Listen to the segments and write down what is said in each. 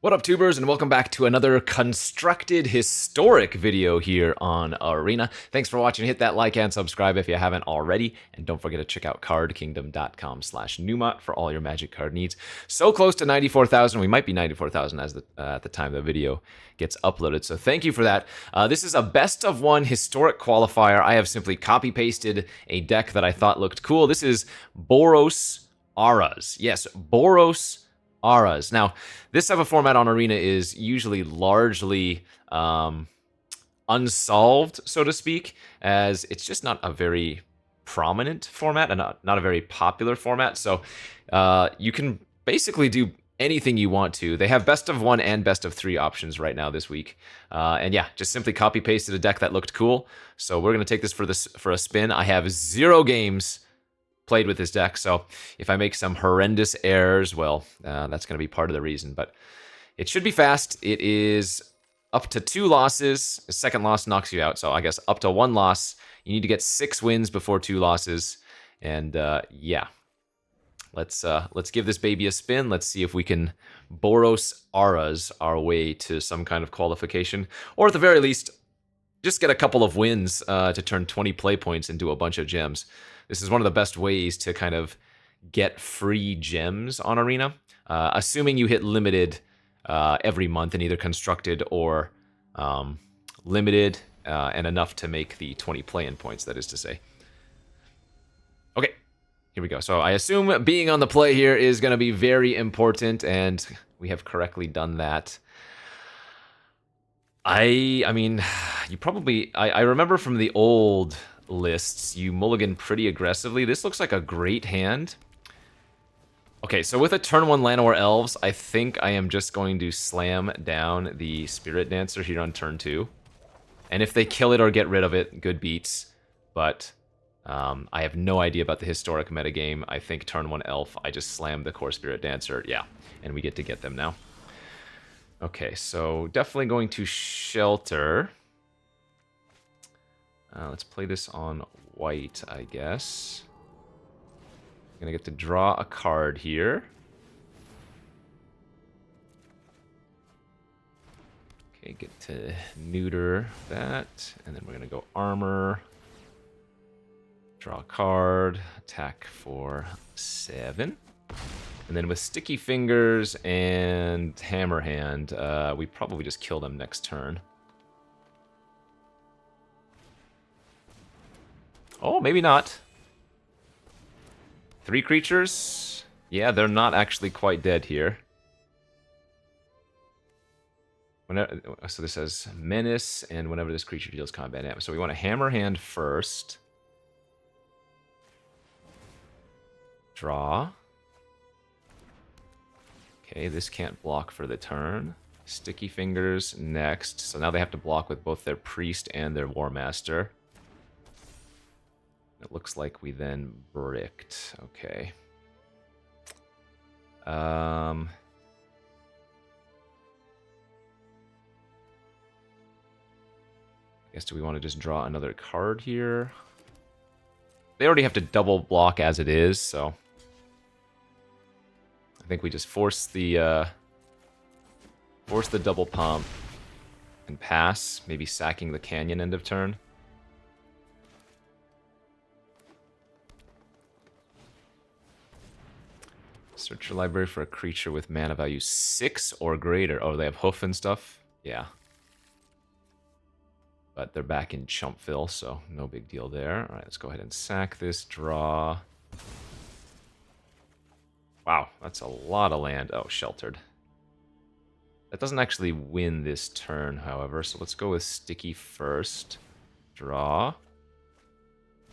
What up, tubers, and welcome back to another constructed historic video here on Arena. Thanks for watching. Hit that like and subscribe if you haven't already, and don't forget to check out cardkingdom.com/numot for all your Magic card needs. So close to 94,000. We might be 94,000 as at the time the video gets uploaded, so thank you for that. This is a best of one historic qualifier. I have simply copy pasted a deck that I thought looked cool. This is Boros Auras. Yes, Boros Auras. Now, this type of format on Arena is usually largely unsolved, so to speak, as it's just not a very prominent format and not a very popular format. So you can basically do anything you want to. They have best of one and best of three options right now this week. And yeah, just simply copy pasted a deck that looked cool. So we're going to take this for a spin. I have 0 games played with this deck, so if I make some horrendous errors, well, that's going to be part of the reason, but it should be fast. It is up to 2 losses. A second loss knocks you out, so I guess up to 1 loss. You need to get 6 wins before 2 losses, and yeah. Let's give this baby a spin. Let's see if we can Boros Auras our way to some kind of qualification, or at the very least, just get a couple of wins to turn 20 play points into a bunch of gems. This is one of the best ways to kind of get free gems on Arena, assuming you hit limited every month in either constructed or limited, and enough to make the 20 play-in points, that is to say. Okay, here we go. So I assume being on the play here is going to be very important, and we have correctly done that. I mean, you probably... I remember from the old lists, you mulligan pretty aggressively. This looks like a great hand. Okay, so with a turn 1 Llanowar Elves, I think I am just going to slam down the Spirit Dancer here on turn 2. And if they kill it or get rid of it, good beats. But I have no idea about the historic metagame. I think turn 1 Elf, I just slam the core Spirit Dancer. Yeah, and we get to get them now. Okay, so definitely going to shelter. Let's play this on white, I guess. I'm gonna get to draw a card here. Okay, get to neuter that, and then we're gonna go armor. Draw a card, attack for 7. And then with Sticky Fingers and Hammer Hand, we probably just kill them next turn. Oh, maybe not. 3 creatures? Yeah, they're not actually quite dead here. So this says Menace, and whenever this creature deals combat damage. So we want a Hammer Hand first. Draw. Okay, this can't block for the turn. Sticky Fingers next. So now they have to block with both their Priest and their War Master. It looks like we then bricked. Okay. I guess do we want to just draw another card here? They already have to double block as it is, so I think we just force the double pump and pass, maybe sacking the Canyon end of turn. Search your library for a creature with mana value 6 or greater. Oh, they have hoof and stuff? Yeah. But they're back in Chumpville, so no big deal there. Alright, let's go ahead and sack this, draw. Wow, that's a lot of land. Oh, sheltered. That doesn't actually win this turn, however, so let's go with Sticky first. Draw.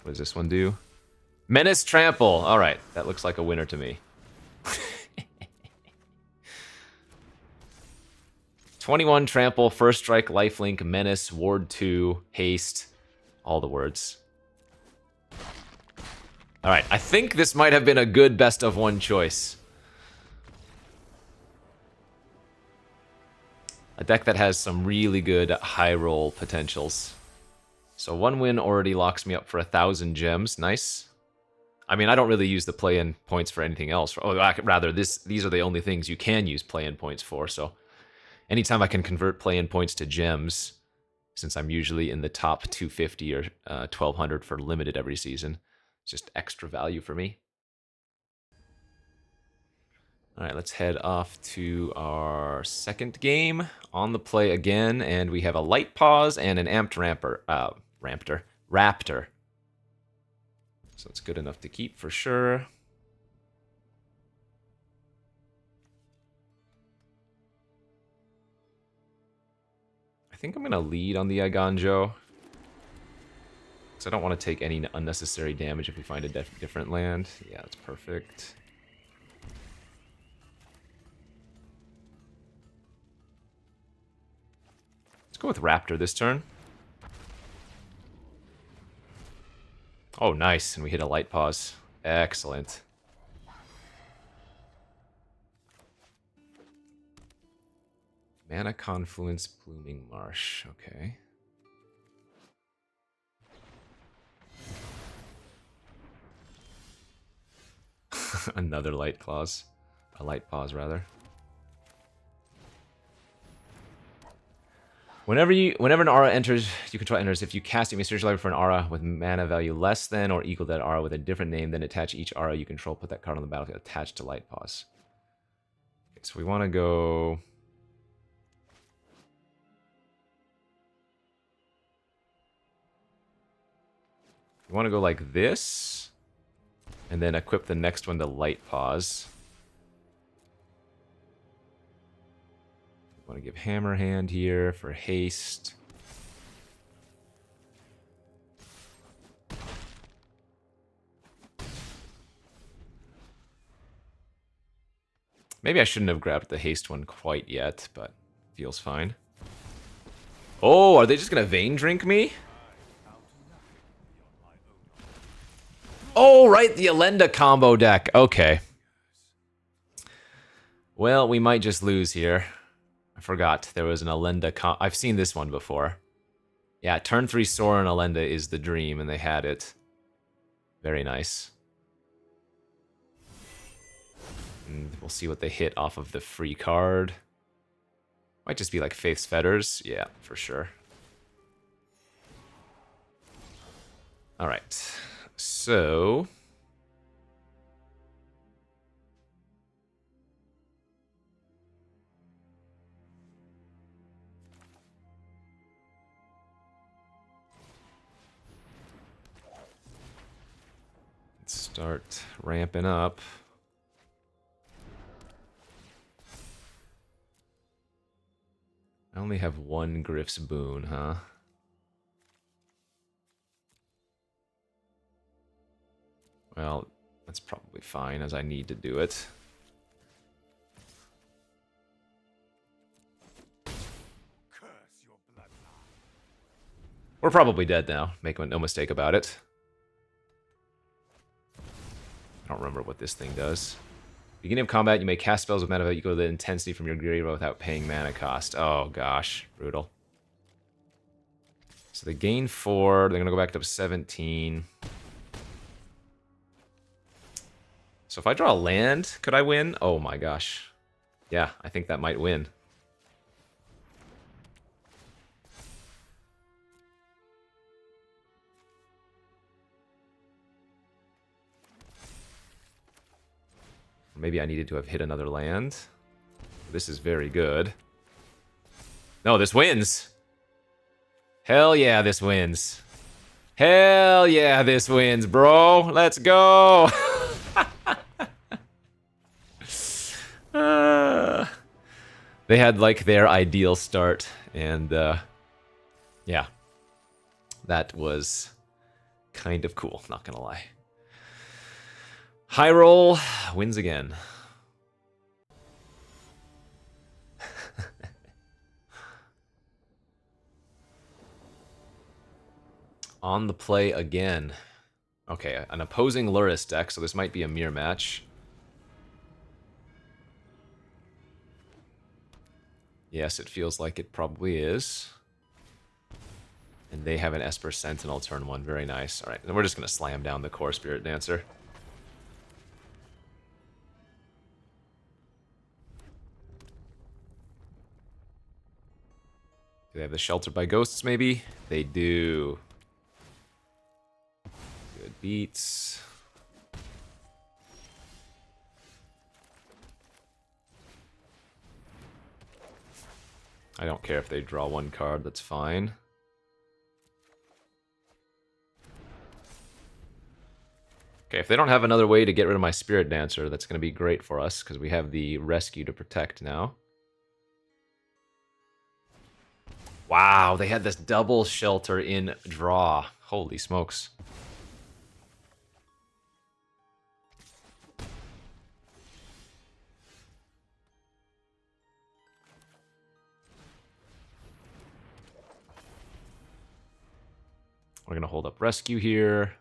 What does this one do? Menace Trample! Alright, that looks like a winner to me. 21 Trample, First Strike, Lifelink, Menace, Ward 2, Haste, all the words. Alright, I think this might have been a good best of one choice. A deck that has some really good high roll potentials. So 1 win already locks me up for 1,000 gems, nice. I mean, I don't really use the play-in points for anything else. Oh, rather, these are the only things you can use play-in points for, so anytime I can convert play-in points to gems, since I'm usually in the top 250 or 1200 for limited every season, it's just extra value for me. All right, let's head off to our second game. On the play again, and we have a light pause and an amped raptor. So it's good enough to keep for sure. I think I'm gonna lead on the Iganjo, because I don't want to take any unnecessary damage if we find a different land. Yeah, that's perfect. Let's go with Raptor this turn. Oh, nice, and we hit a light pause. Excellent. Mana Confluence, Blooming Marsh. Okay. Another light clause. A light pause, rather. Whenever an aura enters, you control enters. If you cast a mysterious library for an aura with mana value less than or equal to that aura with a different name, then attach each aura you control. Put that card on the battlefield attached to light pause. Okay, so we want to go. We want to go like this, and then equip the next one to light pause. Want to give Hammer Hand here for haste. Maybe I shouldn't have grabbed the haste one quite yet, but feels fine. Oh, are they just gonna Vein Drink me? Oh, right, the Elenda combo deck. Okay. Well, we might just lose here. I forgot there was an Elenda I've seen this one before. Yeah, turn 3 Saurin Elenda is the dream, and they had it. Very nice. And we'll see what they hit off of the free card. Might just be like Faith's Fetters. Yeah, for sure. Alright. So... let's start ramping up. I only have one Griff's Boon, huh? Well, that's probably fine, as I need to do it. We're probably dead now, make no mistake about it. I don't remember what this thing does. Beginning of combat, you may cast spells with mana value equal to the intensity from your graveyard without paying mana cost. Oh gosh, brutal. So they gain 4, they're gonna go back to 17. So if I draw a land, could I win? Oh my gosh. Yeah, I think that might win. Maybe I needed to have hit another land. This is very good. No, this wins! Hell yeah, this wins. Hell yeah, this wins, bro! Let's go! They had, like, their ideal start, and, yeah. That was kind of cool, not gonna lie. High roll wins again. On the play again. Okay, an opposing Luris deck, so this might be a mirror match. Yes, it feels like it probably is. And they have an Esper Sentinel turn 1. Very nice. Alright, then we're just going to slam down the core Spirit Dancer. Do they have the Shelter by Ghosts, maybe? They do. Good beats. I don't care if they draw one card, that's fine. Okay, if they don't have another way to get rid of my Spirit Dancer, that's going to be great for us, because we have the Rescue to protect now. Wow, they had this double Shelter in draw. Holy smokes. We're going to hold up Rescue here.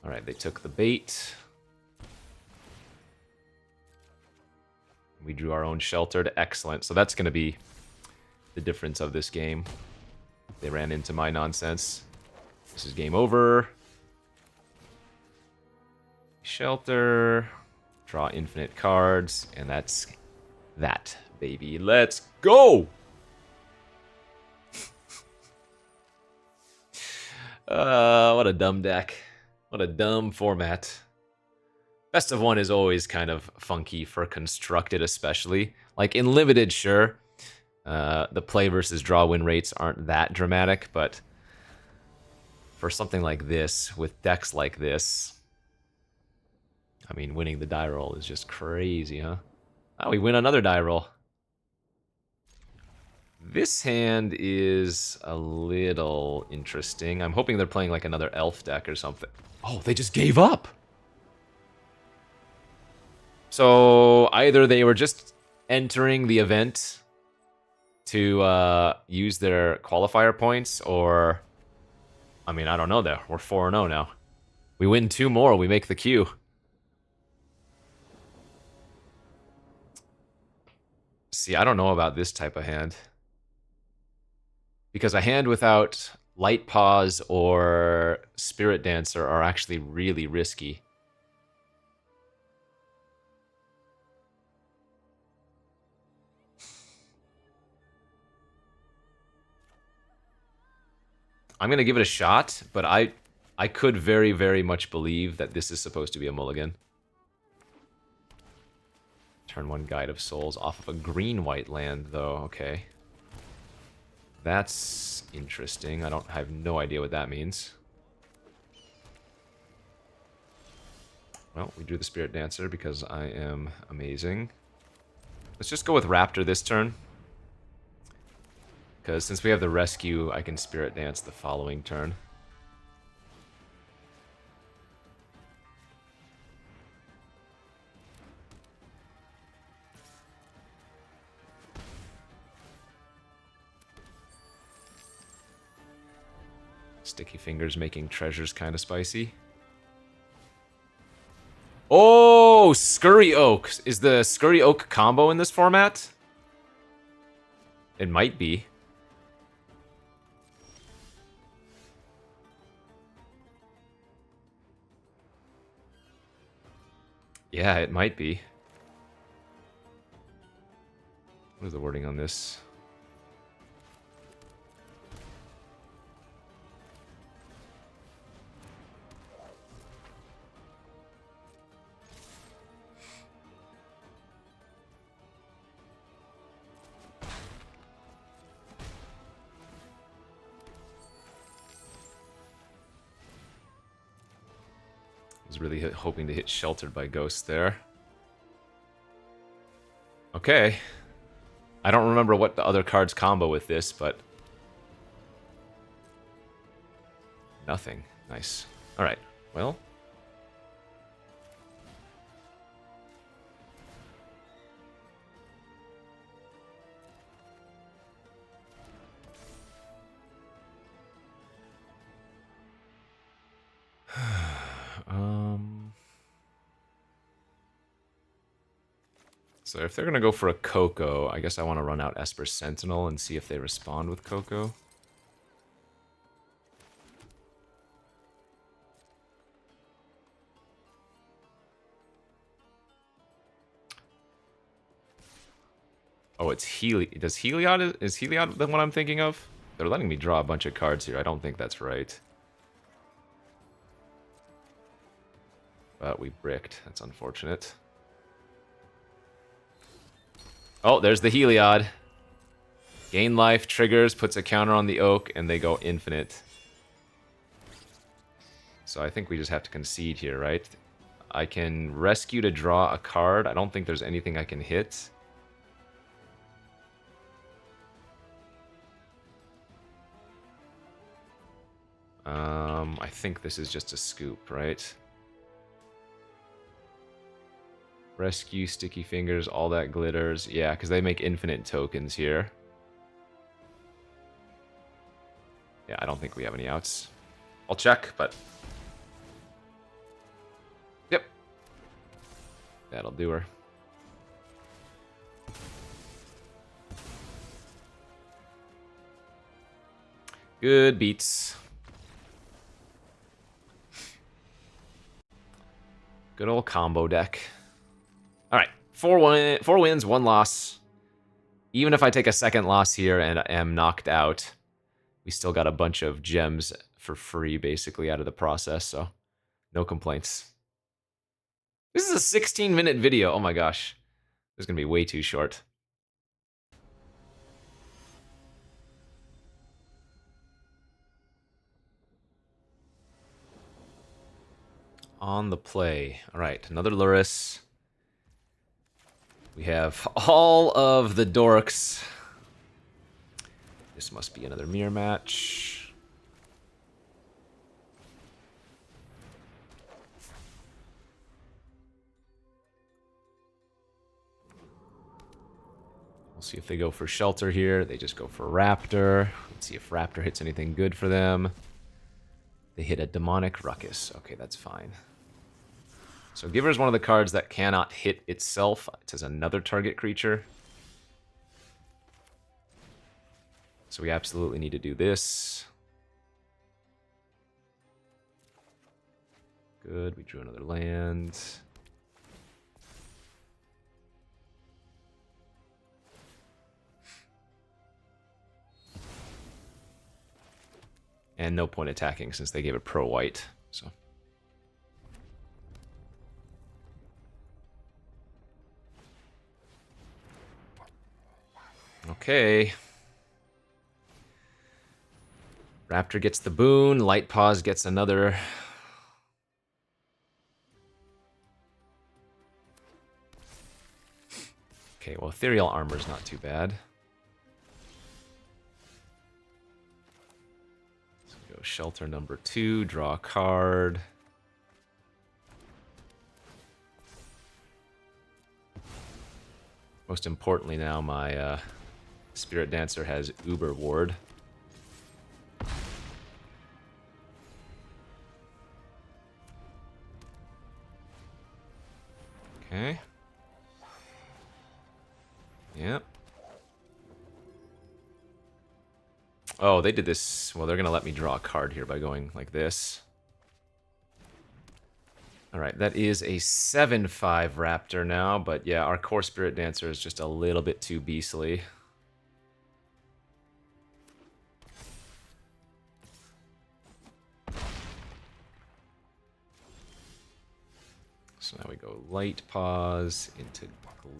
Alright, they took the bait. We drew our own Sheltered. Excellent. So that's going to be the difference of this game. They ran into my nonsense. This is game over. Shelter. Draw infinite cards. And that's that, baby. Let's go! What a dumb deck. What a dumb format. Best of one is always kind of funky for Constructed especially. Like in Limited, sure. The play versus draw win rates aren't that dramatic, but for something like this, with decks like this, I mean, winning the die roll is just crazy, huh? Oh, we win another die roll. This hand is a little interesting. I'm hoping they're playing like another elf deck or something. Oh, they just gave up! So either they were just entering the event to use their qualifier points, or... I mean, I don't know there. We're 4-0 now. We win 2 more, we make the queue. See, I don't know about this type of hand. Because a hand without Light Pause or Spirit Dancer are actually really risky. I'm going to give it a shot, but I could very, very much believe that this is supposed to be a mulligan. Turn 1 Guide of Souls off of a green-white land, though. Okay. That's interesting. I have no idea what that means. Well, we drew the Spirit Dancer because I am amazing. Let's just go with Raptor this turn. Because since we have the Rescue, I can Spirit Dance the following turn. Sticky Fingers making treasures kind of spicy. Oh, Scurry Oak. Is the Scurry Oak combo in this format? It might be. Yeah, it might be. What is the wording on this? I was really hoping to hit Sheltered by Ghosts there. Okay. I don't remember what the other cards combo with this, but... nothing. Nice. Alright, well... So if they're gonna go for a Coco, I guess I want to run out Esper Sentinel and see if they respond with Coco. Oh, it's Does Heliod is Heliod the one I'm thinking of? They're letting me draw a bunch of cards here. I don't think that's right. But we bricked. That's unfortunate. Oh, there's the Heliod. Gain life, triggers, puts a counter on the oak, and they go infinite. So I think we just have to concede here, right? I can rescue to draw a card. I don't think there's anything I can hit. I think this is just a scoop, right? Rescue, sticky fingers, all that glitters. Yeah, because they make infinite tokens here. Yeah, I don't think we have any outs. I'll check, but... Yep. That'll do her. Good beats. Good old combo deck. Alright, 4 wins, 1 loss. Even if I take a second loss here and am knocked out, we still got a bunch of gems for free, basically, out of the process, so no complaints. This is a 16-minute video. Oh my gosh. This is going to be way too short. On the play. Alright, another Luris. We have all of the dorks. This must be another mirror match. We'll see if they go for Shelter here. They just go for Raptor. Let's see if Raptor hits anything good for them. They hit a Demonic Ruckus. Okay, that's fine. So Giver is one of the cards that cannot hit itself. It says another target creature. So we absolutely need to do this. Good, we drew another land. And no point attacking since they gave it pro white. So okay. Raptor gets the boon, Light Paws gets another. Okay, well, Ethereal Armor's not too bad. So go Shelter number 2, draw a card. Most importantly now, my Spirit Dancer has Uber Ward. Okay. Yep. Oh, they did this. Well, they're going to let me draw a card here by going like this. Alright, that is a 7/5 Raptor now, but yeah, our core Spirit Dancer is just a little bit too beastly. So now we go Light Paws into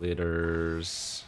Glitters.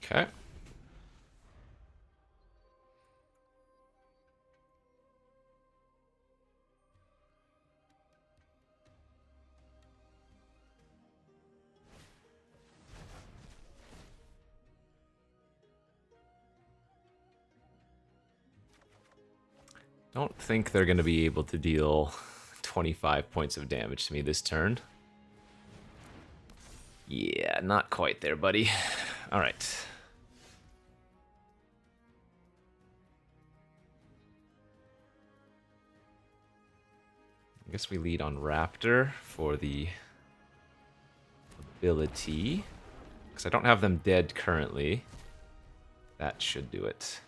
Okay. Don't think they're going to be able to deal 25 points of damage to me this turn. Yeah, not quite there, buddy. All right. I guess we lead on Raptor for the ability. Because I don't have them dead currently. That should do it.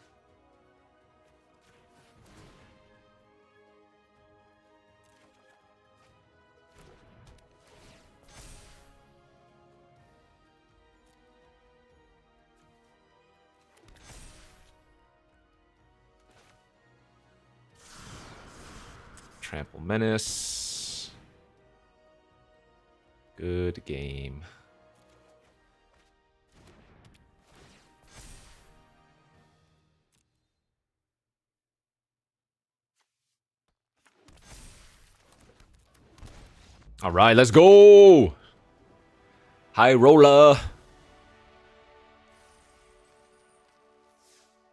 Trample Menace. Good game. All right, let's go. High roller.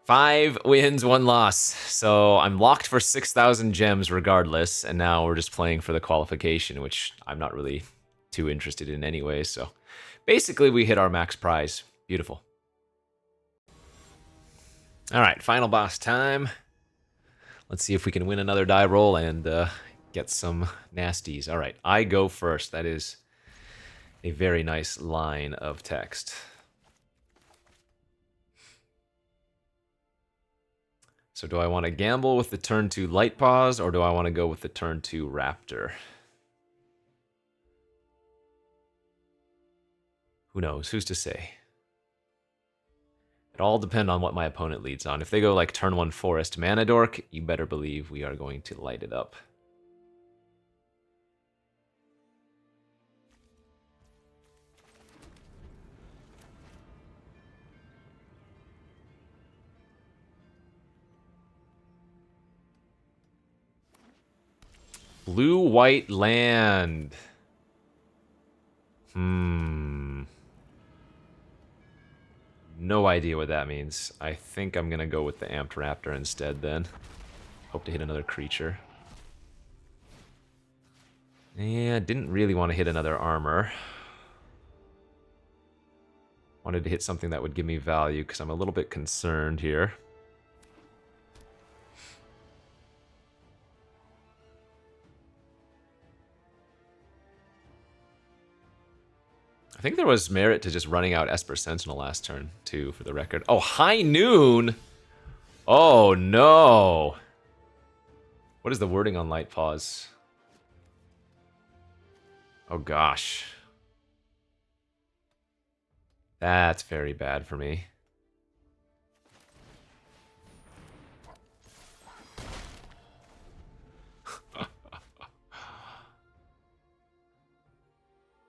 5 wins, 1 loss. So I'm locked for 6,000 gems regardless, and now we're just playing for the qualification, which I'm not really too interested in anyway. So basically, we hit our max prize. Beautiful. All right, final boss time. Let's see if we can win another die roll and get some nasties. All right, I go first. That is a very nice line of text. So do I want to gamble with the turn 2 Light Paws, or do I want to go with the turn 2 Raptor? Who knows? Who's to say? It all depends on what my opponent leads on. If they go like turn 1 Forest Mana Dork, you better believe we are going to light it up. Blue-white land. No idea what that means. I think I'm gonna go with the Amped Raptor instead then. Hope to hit another creature. Yeah, didn't really want to hit another armor. Wanted to hit something that would give me value because I'm a little bit concerned here. I think there was merit to just running out Esper Sentinel last turn, too, for the record. Oh, High Noon! Oh, no! What is the wording on Light Paws? Oh, gosh. That's very bad for me.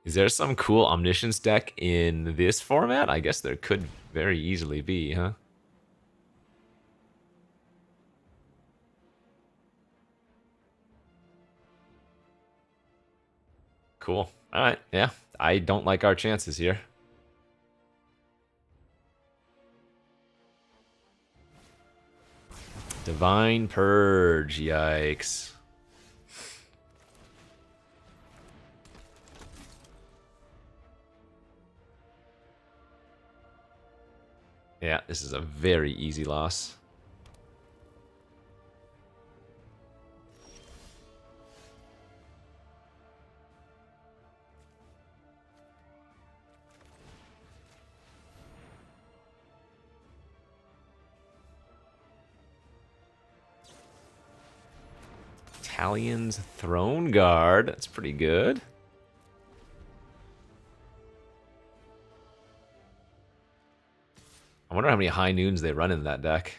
Is there some cool Omniscience deck in this format? I guess there could very easily be, huh? Cool. Alright, yeah. I don't like our chances here. Divine Purge, yikes. Yeah, this is a very easy loss. Italian's Throne Guard. That's pretty good. I wonder how many High Noons they run in that deck.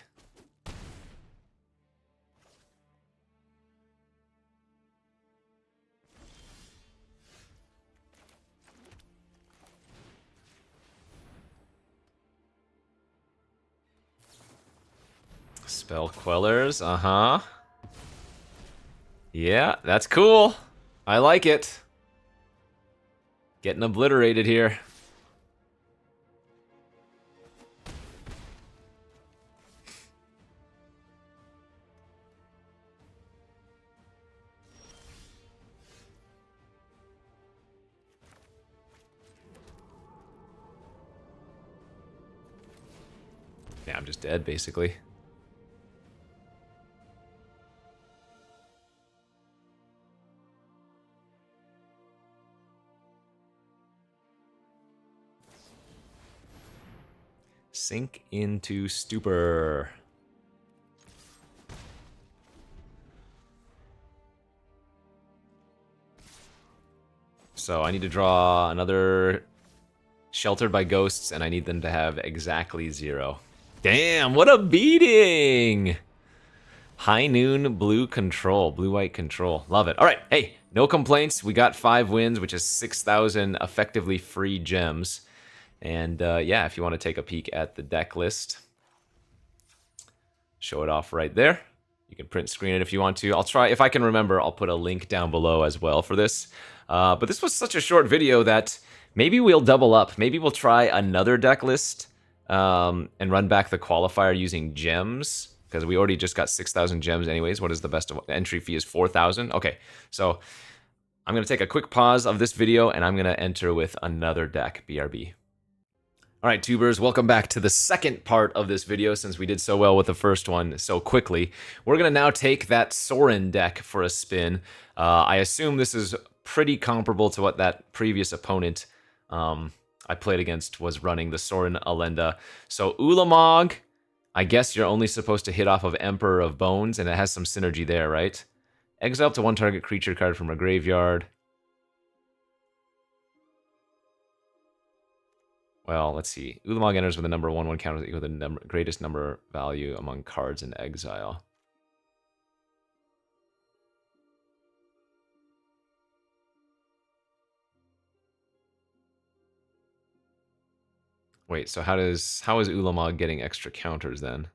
Spell Quellers, uh-huh. Yeah, that's cool. I like it. Getting obliterated here. Yeah, I'm just dead, basically. Sink into stupor. So I need to draw another Sheltered by Ghosts, and I need them to have exactly 0. Damn, what a beating! High Noon Blue Control, Blue-White Control. Love it. All right, hey, no complaints. We got 5 wins, which is 6,000 effectively free gems. And yeah, if you want to take a peek at the deck list, show it off right there. You can print screen it if you want to. I'll try, if I can remember, I'll put a link down below as well for this. But this was such a short video that maybe we'll double up. Maybe we'll try another deck list and run back the qualifier using gems, because we already just got 6,000 gems anyways. What is the best of entry fee is 4,000. Okay, so I'm going to take a quick pause of this video and I'm going to enter with another deck, BRB. All right, tubers, welcome back to the second part of this video since we did so well with the first one so quickly. We're going to now take that Saurin deck for a spin. I assume this is pretty comparable to what that previous opponent I played against was running, the Saurin Alenda. So Ulamog, I guess you're only supposed to hit off of Emperor of Bones, and it has some synergy there, right? Exile up to 1 target creature card from a graveyard. Well, let's see. Ulamog enters with a number 1/1 counter equal to the greatest number value among cards in exile. Wait, so how is Ulamog getting extra counters then?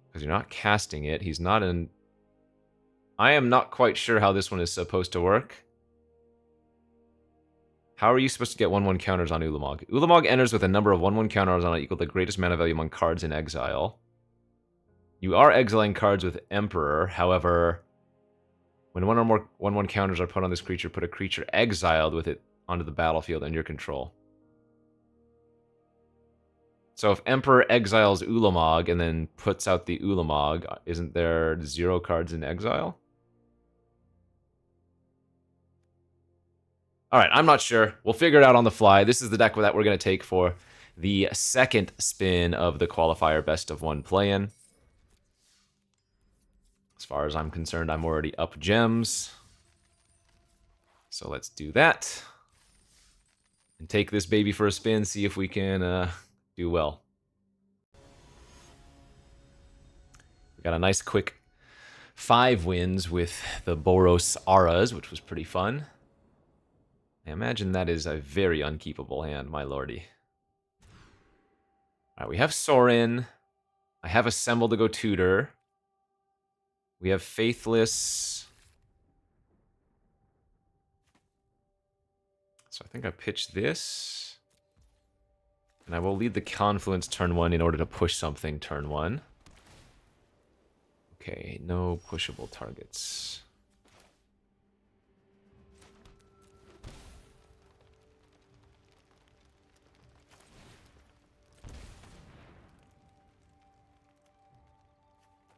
Because you're not casting it. He's not in... I am not quite sure how this one is supposed to work. How are you supposed to get 1/1 counters on Ulamog? Ulamog enters with a number of 1/1 counters on it equal to the greatest mana value among cards in exile. You are exiling cards with Emperor, however, when 1 or more 1/1 counters are put on this creature, put a creature exiled with it onto the battlefield under your control. So if Emperor exiles Ulamog and then puts out the Ulamog, isn't there 0 cards in exile? Alright, I'm not sure. We'll figure it out on the fly. This is the deck that we're going to take for the second spin of the qualifier best of 1 play-in. As far as I'm concerned, I'm already up gems. So let's do that. And take this baby for a spin, see if we can do well. We got a nice quick 5 wins with the Boros Auras, which was pretty fun. I imagine that is a very unkeepable hand, my lordy. Alright, we have Saurin. I have Assemble to go tutor. We have Faithless. So I think I pitched this. And I will lead the Confluence turn 1 in order to push something turn 1. Okay, no pushable targets.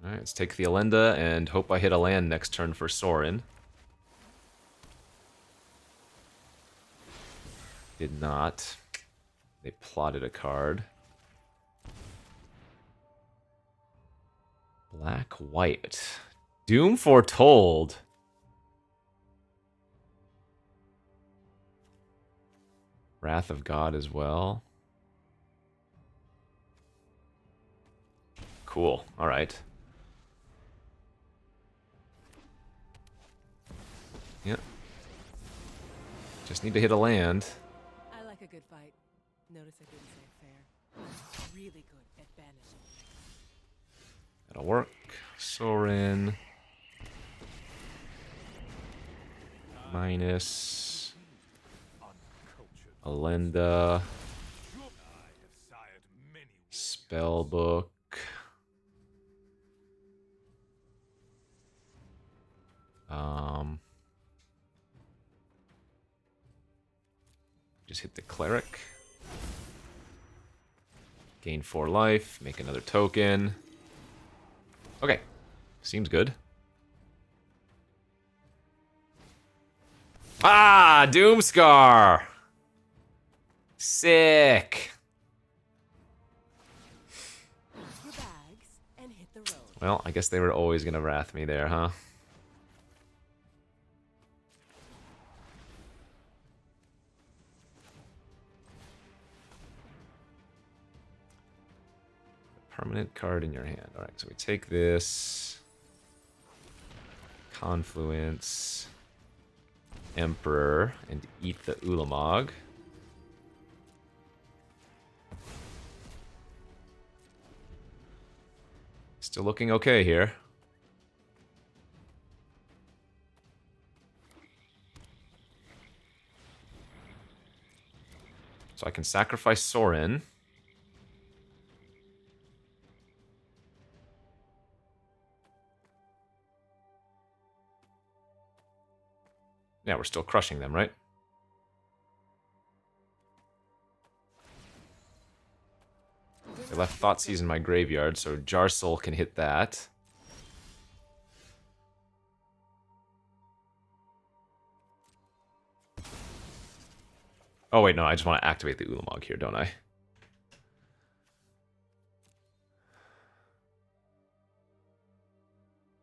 Alright, let's take the Alenda and hope I hit a land next turn for Saurin. Did not. They plotted a card. Black-white. Doom Foretold. Wrath of God as well. Cool. Alright. Yep. Just need to hit a land. I like a good fight. Notice I didn't say fair. I'm really good at banishing. That'll work. Saurin. Minus. Alenda. Spellbook. Just hit the cleric. Gain 4 life, make another token. Okay, seems good. Ah, Doomscar! Sick! Your bags and hit the road. Well, I guess they were always gonna wrath me there, huh? Permanent card in your hand. Alright, so we take this. Confluence. Emperor. And eat the Ulamog. Still looking okay here. So I can sacrifice Saurin. Yeah, we're still crushing them, right? I left Thoughtseize in my graveyard, so Jarsoul can hit that. Oh wait, no, I just want to activate the Ulamog here, don't I?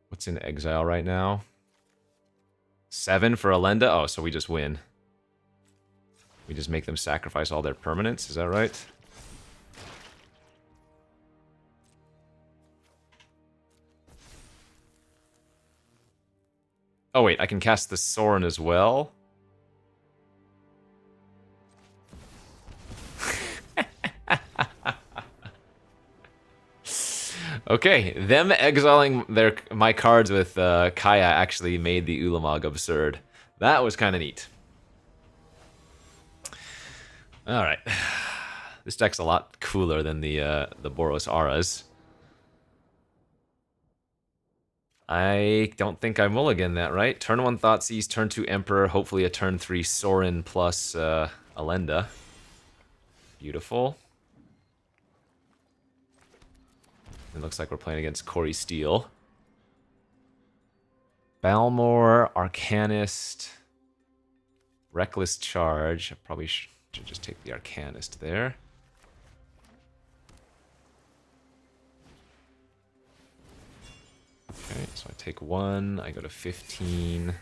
What's in exile right now? 7 for Elenda? Oh, so we just win. We just make them sacrifice all their permanents, is that right? Oh wait, I can cast the Saurin as well? Okay, them exiling my cards with Kaya actually made the Ulamog absurd. That was kind of neat. Alright. This deck's a lot cooler than the Boros Auras. I don't think I mulligan that, right? Turn 1 Thoughtseize, turn 2 Emperor, hopefully a turn 3 Saurin plus Elenda. Beautiful. It looks like we're playing against Corey Steele. Balmor, Arcanist, Reckless Charge. I probably should just take the Arcanist there. Okay, so I take 1, I go to 15.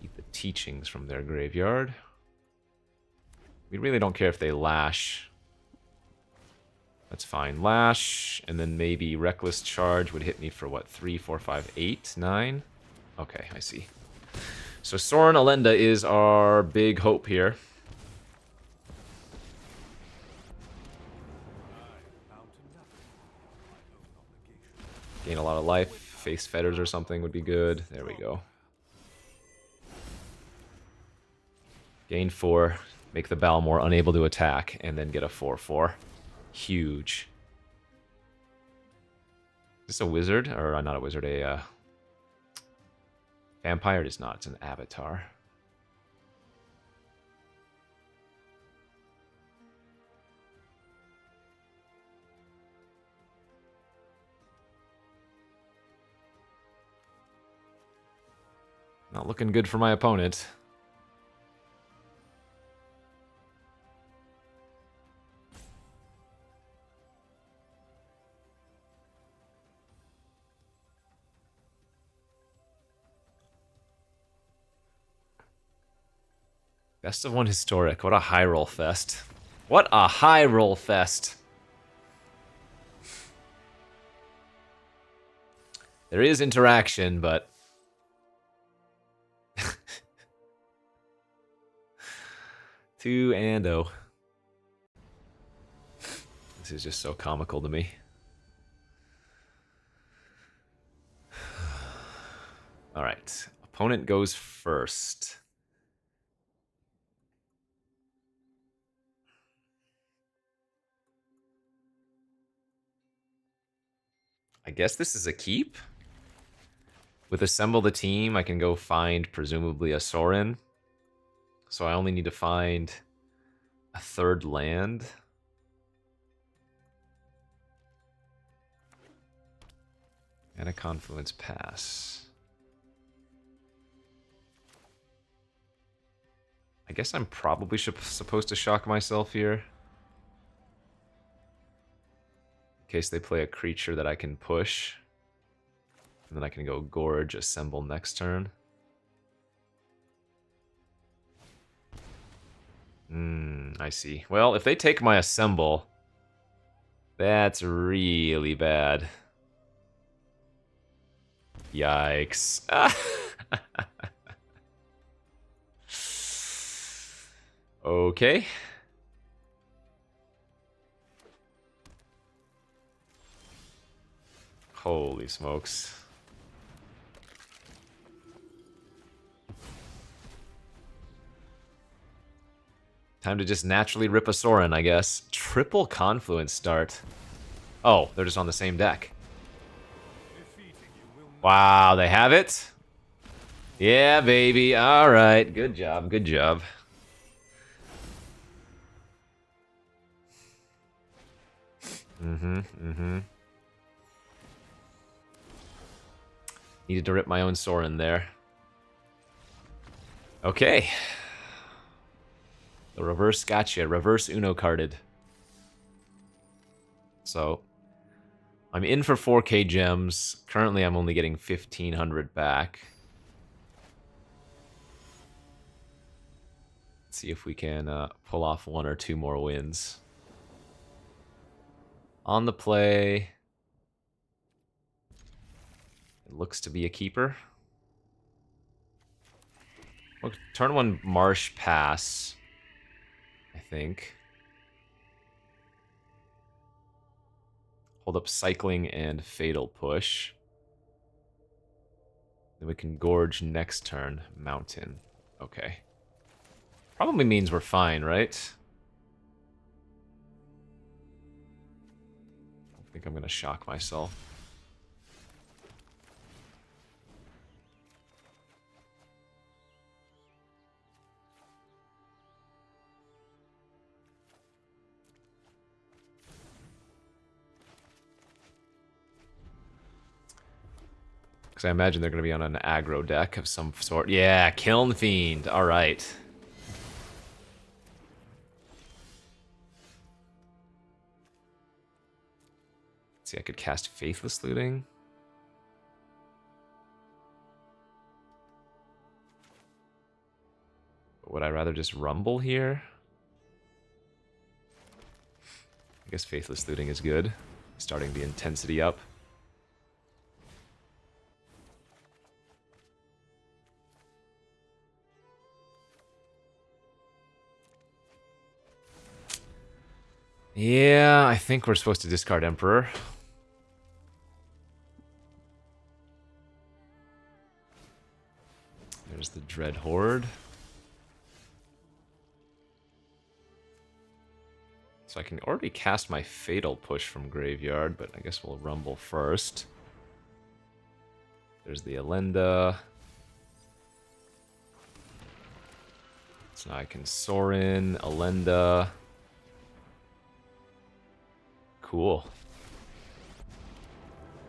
Eat the Teachings from their graveyard. We really don't care if they Lash. That's fine. Lash, and then maybe Reckless Charge would hit me for what? 3, 4, 5, 8, 9? Okay, I see. So Saurin Elenda is our big hope here. Gain a lot of life. Face Fetters or something would be good. There we go. Gain 4. Make the Balmor unable to attack. And then get a 4/4. Huge. Is this a wizard? Or not a wizard, a vampire? It is not. It's an avatar. Not looking good for my opponent. Best of 1 historic. What a high roll fest. What a high roll fest. There is interaction, but... Two and oh. This is just so comical to me. Alright. Opponent goes first. guess this is a keep. With Assemble the Team, I can go find, presumably, a Saurin. So I only need to find a third land. And a Confluence Pass. I guess I'm probably supposed to shock myself here. In case they play a creature that I can push. And then I can go Gorge, Assemble next turn. I see. Well, if they take my Assemble, that's really bad. Yikes. Okay. Holy smokes. Time to just naturally rip a Saurin, I guess. Triple Confluence start. Oh, they're just on the same deck. Wow, they have it? Yeah, baby. All right. Good job. Good job. Needed to rip my own Saurin there. Okay. The reverse gotcha. Reverse Uno carded. So, I'm in for 4K gems. Currently, I'm only getting 1,500 back. Let's see if we can pull off 1 or 2 more wins. On the play. It looks to be a keeper. Look, turn 1 Marsh Pass, I think. Hold up Cycling and Fatal Push. Then we can Gorge next turn. Mountain. Okay. Probably means we're fine, right? I think I'm gonna shock myself. Because I imagine they're going to be on an aggro deck of some sort. Yeah, Kiln Fiend. All right. Let's see, I could cast Faithless Looting. But would I rather just Rumble here? I guess Faithless Looting is good. Starting the intensity up. Yeah, I think we're supposed to discard Emperor. There's the Dread Horde. So I can already cast my Fatal Push from Graveyard, but I guess we'll Rumble first. There's the Elenda. So now I can Saurin, Elenda. Cool.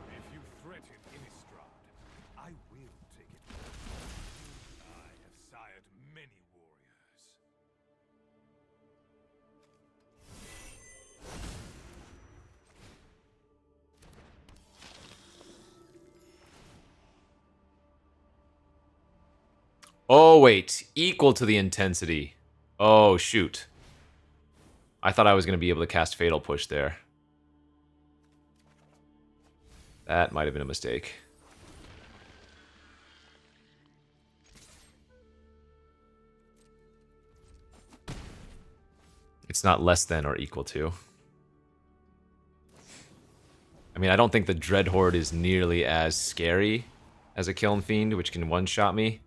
If you threaten Innistrad, I will take it. I have sired many warriors. Oh, wait. Equal to the intensity. Oh, shoot. I thought I was going to be able to cast Fatal Push there. That might have been a mistake. It's not less than or equal to. I mean, I don't think the Dread Horde is nearly as scary as a Kiln Fiend, which can one-shot me.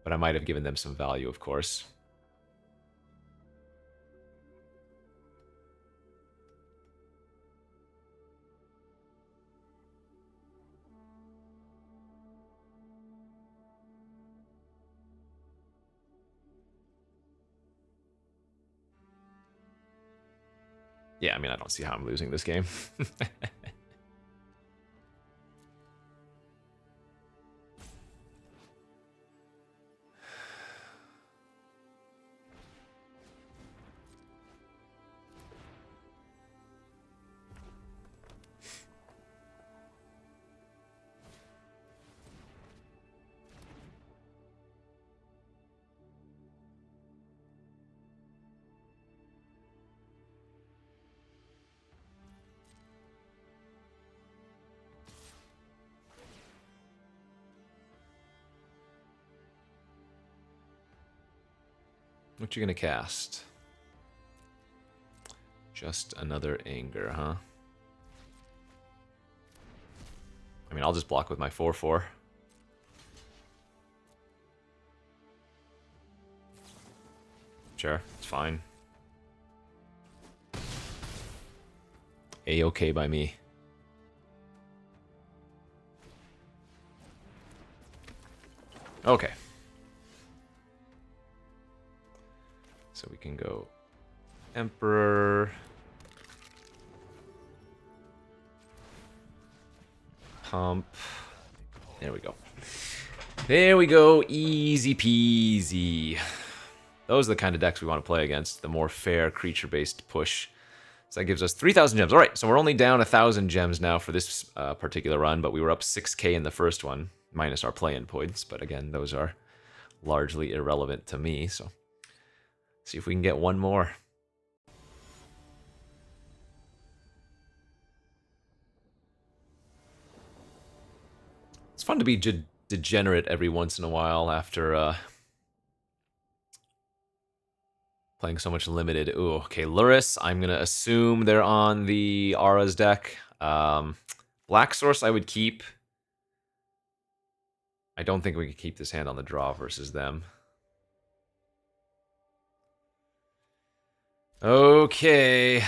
But I might have given them some value, of course. Yeah, I mean, I don't see how I'm losing this game. What you gonna cast? Just another anger, huh? I mean, I'll just block with my 4/4. Sure, it's fine. A-okay by me. Okay. So we can go Emperor. Pump. There we go. There we go. Easy peasy. Those are the kind of decks we want to play against. The more fair creature-based push. So that gives us 3,000 gems. All right, so we're only down 1,000 gems now for this particular run, but we were up 6k in the first one, minus our play-in points. But again, those are largely irrelevant to me, so see if we can get one more. It's fun to be degenerate every once in a while after playing so much limited. Ooh, okay, Luris, I'm going to assume they're on the Aura's deck. Black Source I would keep. I don't think we could keep this hand on the draw versus them. Okay,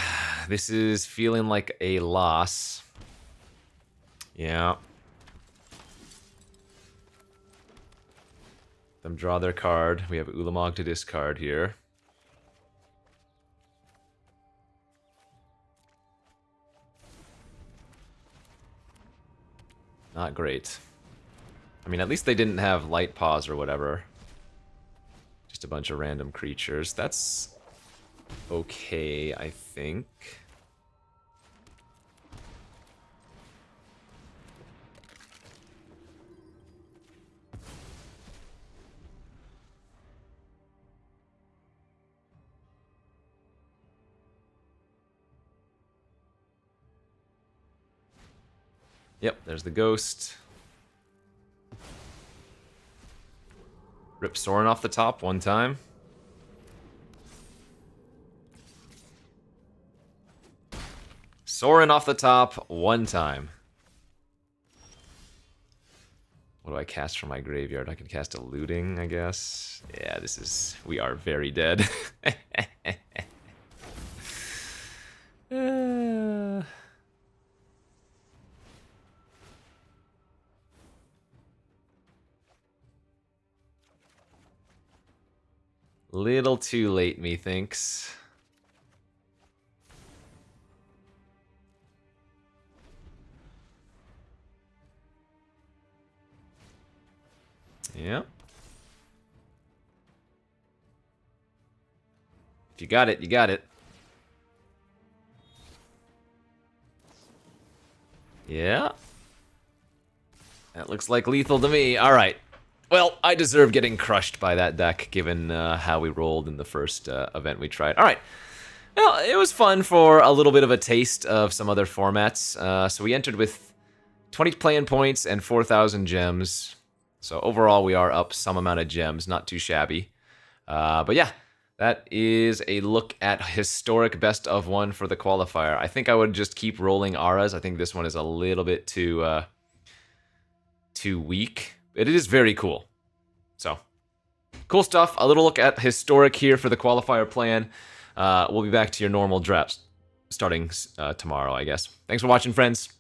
this is feeling like a loss. Yeah. Them draw their card. We have Ulamog to discard here. Not great. I mean, at least they didn't have Light Paws or whatever. Just a bunch of random creatures. That's okay, I think. Yep, there's the ghost. Rip Saurin off the top one time. Saurin off the top one time. What do I cast from my graveyard? I can cast a looting, I guess. Yeah, this is... we are very dead. Little too late, methinks. Yeah. If you got it, you got it. Yeah. That looks like lethal to me. All right. Well, I deserve getting crushed by that deck, given how we rolled in the first event we tried. All right. Well, it was fun for a little bit of a taste of some other formats. So we entered with 20 play-in points and 4,000 gems. So overall, we are up some amount of gems. Not too shabby. But yeah, that is a look at historic best of one for the qualifier. I think I would just keep rolling auras. I think this one is a little bit too weak. It is very cool. So, cool stuff. A little look at historic here for the qualifier plan. We'll be back to your normal drafts starting tomorrow, I guess. Thanks for watching, friends.